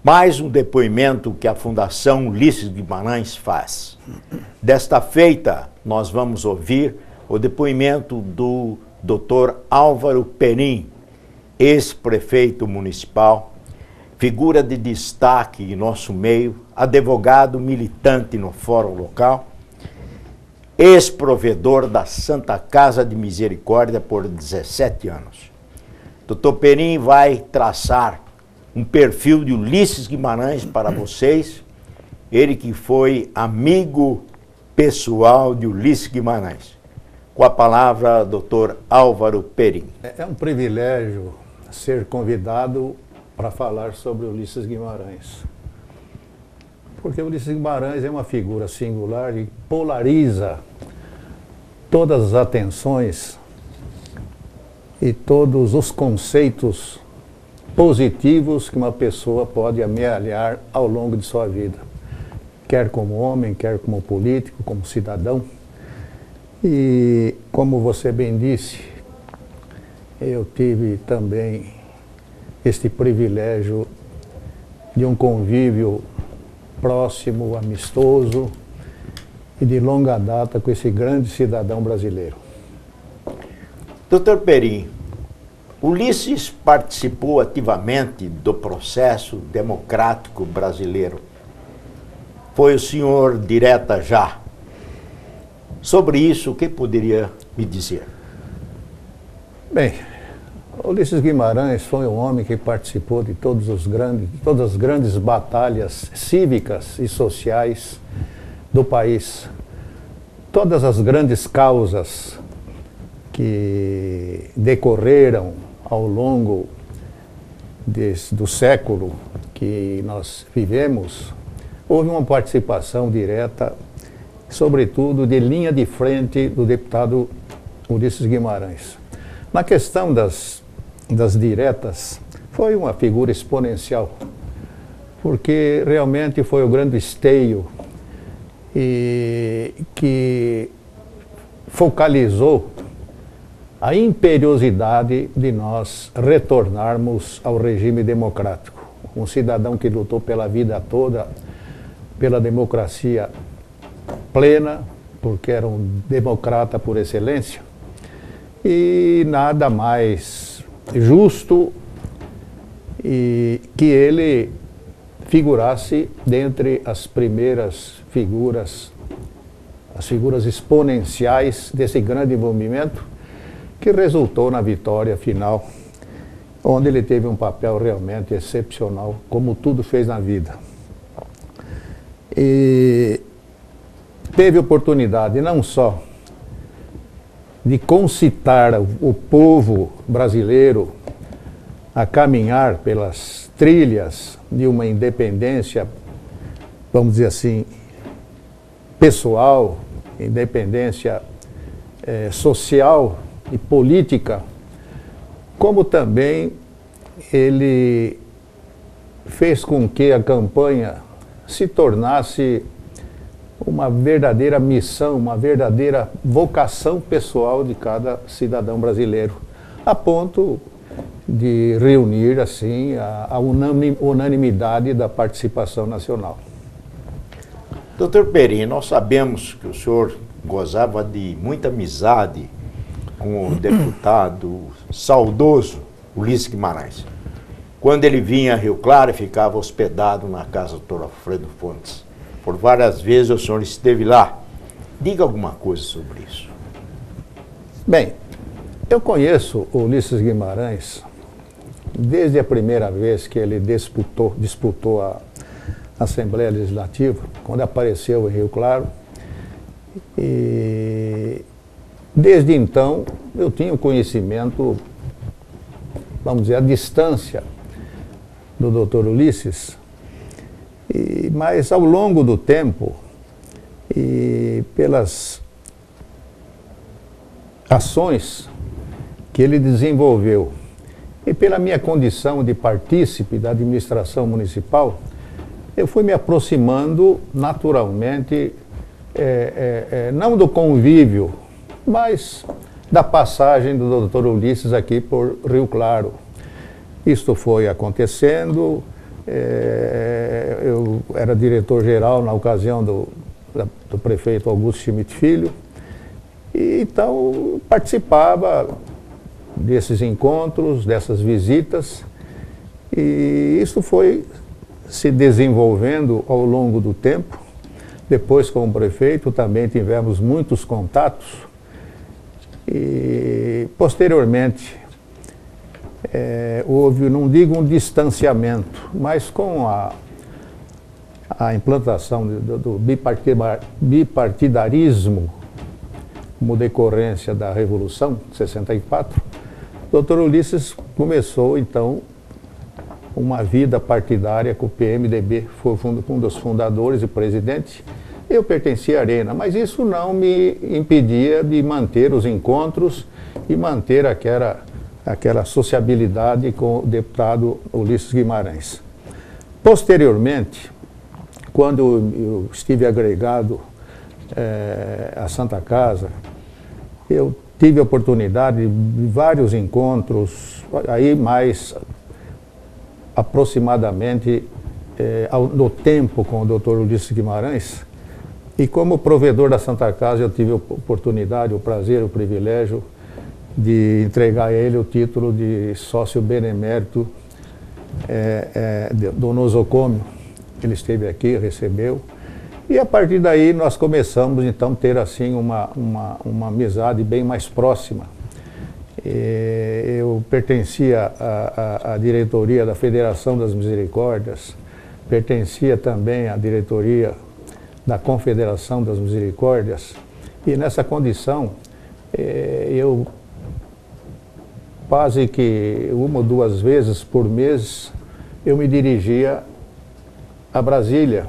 Mais um depoimento que a Fundação Ulisses Guimarães faz. Desta feita, nós vamos ouvir o depoimento do Dr. Álvaro Perim, ex-prefeito municipal, figura de destaque em nosso meio, advogado militante no fórum local, ex-provedor da Santa Casa de Misericórdia por 17 anos. Dr. Perim vai traçar um perfil de Ulisses Guimarães para vocês, ele que foi amigo pessoal de Ulisses Guimarães. Com a palavra, Dr. Álvaro Perim. É um privilégio ser convidado para falar sobre Ulisses Guimarães. Porque Ulisses Guimarães é uma figura singular e polariza todas as atenções e todos os conceitos positivos que uma pessoa pode amealhar ao longo de sua vida, quer como homem, quer como político, como cidadão. E como você bem disse, eu tive também este privilégio de um convívio próximo, amistoso e de longa data com esse grande cidadão brasileiro. Dr. Perim, Ulisses participou ativamente do processo democrático brasileiro. Foi o senhor direta já. Sobre isso, o que poderia me dizer? Bem, Ulisses Guimarães foi um homem que participou de todas as grandes batalhas cívicas e sociais do país. Todas as grandes causas que decorreram ao longo do século que nós vivemos, houve uma participação direta, sobretudo de linha de frente do deputado Ulisses Guimarães. Na questão das diretas, foi uma figura exponencial, porque realmente foi o grande esteio e que focalizou a imperiosidade de nós retornarmos ao regime democrático. Um cidadão que lutou pela vida toda, pela democracia plena, porque era um democrata por excelência, e nada mais justo e que ele figurasse dentre as primeiras figuras, as figuras exponenciais desse grande movimento, que resultou na vitória final, onde ele teve um papel realmente excepcional, como tudo fez na vida. E teve oportunidade não só de concitar o povo brasileiro a caminhar pelas trilhas de uma independência, vamos dizer assim, pessoal, independência social e política, como também ele fez com que a campanha se tornasse uma verdadeira missão, uma verdadeira vocação pessoal de cada cidadão brasileiro, a ponto de reunir assim a unanimidade da participação nacional. Dr. Perim, nós sabemos que o senhor gozava de muita amizade com o deputado saudoso Ulisses Guimarães. Quando ele vinha a Rio Claro, ficava hospedado na casa do Dr. Alfredo Fontes. Por várias vezes o senhor esteve lá. Diga alguma coisa sobre isso. Bem, eu conheço o Ulisses Guimarães desde a primeira vez que ele disputou a Assembleia Legislativa, quando apareceu em Rio Claro. E desde então eu tinha o conhecimento, vamos dizer, à distância do Dr. Ulisses. Mas ao longo do tempo e pelas ações que ele desenvolveu e pela minha condição de partícipe da administração municipal, eu fui me aproximando naturalmente, não do convívio, mas da passagem do Dr. Ulisses aqui por Rio Claro. Isto foi acontecendo Eu era diretor-geral na ocasião do prefeito Augusto Schmidt Filho, e então participava desses encontros, dessas visitas, e isso foi se desenvolvendo ao longo do tempo. Depois, como prefeito, também tivemos muitos contatos, e posteriormente houve, não digo um distanciamento, mas com a implantação do bipartidarismo como decorrência da Revolução de 64, o Dr. Ulisses começou, então, uma vida partidária com o PMDB, foi um dos fundadores e presidente. Eu pertencia à Arena, mas isso não me impedia de manter os encontros e manter aquela sociabilidade com o deputado Ulisses Guimarães. Posteriormente, quando eu estive agregado à Santa Casa, eu tive a oportunidade de vários encontros, aí mais aproximadamente no tempo com o Dr. Ulisses Guimarães, e como provedor da Santa Casa eu tive a oportunidade, o prazer, o privilégio de entregar a ele o título de sócio benemérito do nosocômio. Ele esteve aqui, recebeu, e a partir daí nós começamos então a ter assim uma amizade bem mais próxima. Eu pertencia à diretoria da Federação das Misericórdias, pertencia também à diretoria da Confederação das Misericórdias, e nessa condição eu quase que 1 ou 2 vezes por mês eu me dirigia a Brasília,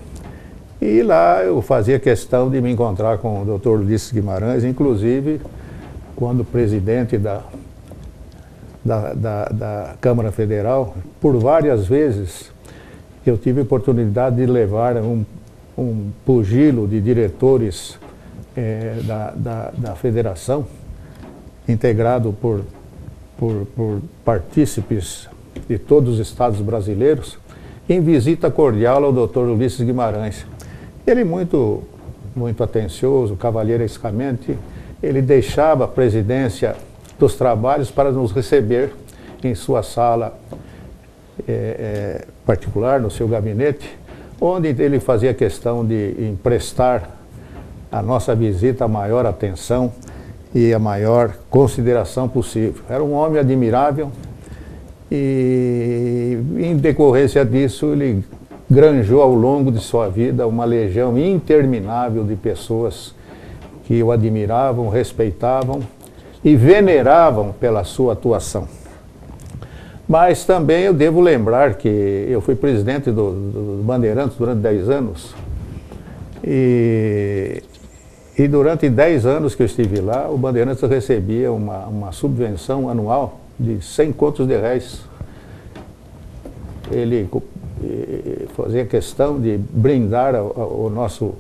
e lá eu fazia questão de me encontrar com o Dr. Ulisses Guimarães, inclusive quando presidente da Câmara Federal, por várias vezes eu tive a oportunidade de levar um pugilo de diretores da federação, integrado por partícipes de todos os estados brasileiros, em visita cordial ao Dr. Ulisses Guimarães. Ele muito atencioso, cavalheirescamente, ele deixava a presidência dos trabalhos para nos receber em sua sala particular, no seu gabinete, onde ele fazia questão de emprestar à nossa visita a maior atenção e a maior consideração possível. Era um homem admirável e, em decorrência disso, ele granjou ao longo de sua vida uma legião interminável de pessoas que o admiravam, respeitavam e veneravam pela sua atuação. Mas também eu devo lembrar que eu fui presidente do Bandeirantes durante 10 anos, e durante 10 anos que eu estive lá, o Bandeirantes recebia uma subvenção anual de 100 contos de réis. Ele fazia questão de brindar o nosso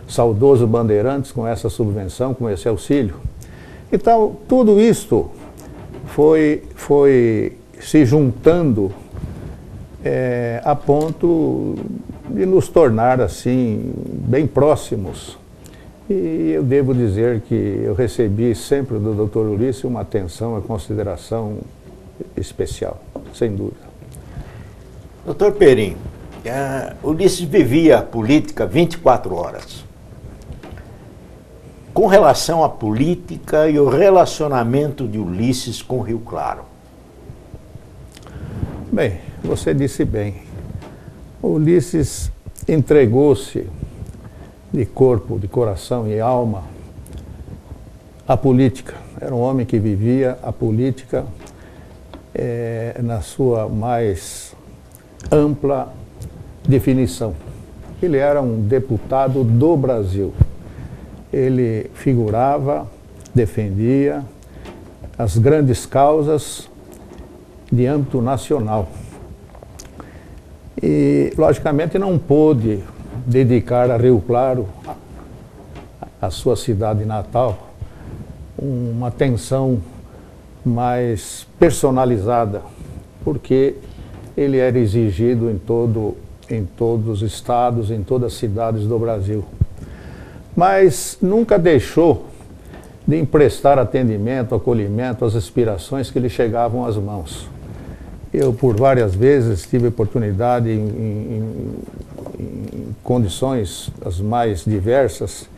saudoso Bandeirantes com essa subvenção, com esse auxílio. Então, tudo isto foi se juntando a ponto de nos tornar assim bem próximos. E eu devo dizer que eu recebi sempre do Dr. Ulisses uma atenção, uma consideração especial, sem dúvida. Dr. Perim, Ulisses vivia a política 24 horas. Com relação à política e o relacionamento de Ulisses com Rio Claro. Bem, você disse bem. Ulisses entregou-se de corpo, de coração e alma à política. Era um homem que vivia a política na sua mais ampla definição. Ele era um deputado do Brasil. Ele figurava, defendia as grandes causas de âmbito nacional. E, logicamente, não pôde dedicar a Rio Claro, a sua cidade natal, uma atenção mais personalizada, porque ele era exigido em todos os estados, em todas as cidades do Brasil. Mas nunca deixou de emprestar atendimento, acolhimento às aspirações que lhe chegavam às mãos. Eu, por várias vezes, tive oportunidade, em condições as mais diversas,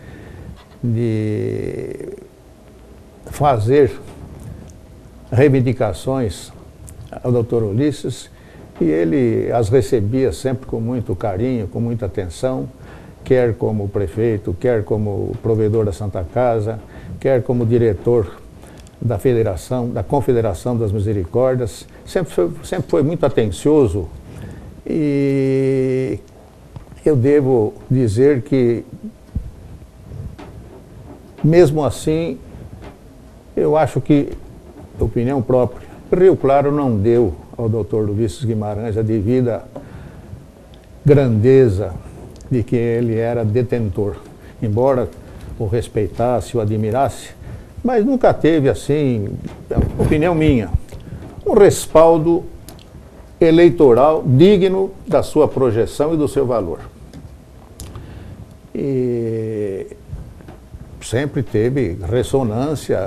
de fazer reivindicações ao Dr. Ulisses, e ele as recebia sempre com muito carinho, com muita atenção, quer como prefeito, quer como provedor da Santa Casa, quer como diretor da Federação, da Confederação das Misericórdias. Sempre foi muito atencioso, e eu devo dizer que, mesmo assim, eu acho que, opinião própria, Rio Claro não deu ao Dr. Ulisses Guimarães a devida grandeza de que ele era detentor, embora o respeitasse, o admirasse, mas nunca teve, assim, opinião minha, um respaldo eleitoral digno da sua projeção e do seu valor. E sempre teve ressonância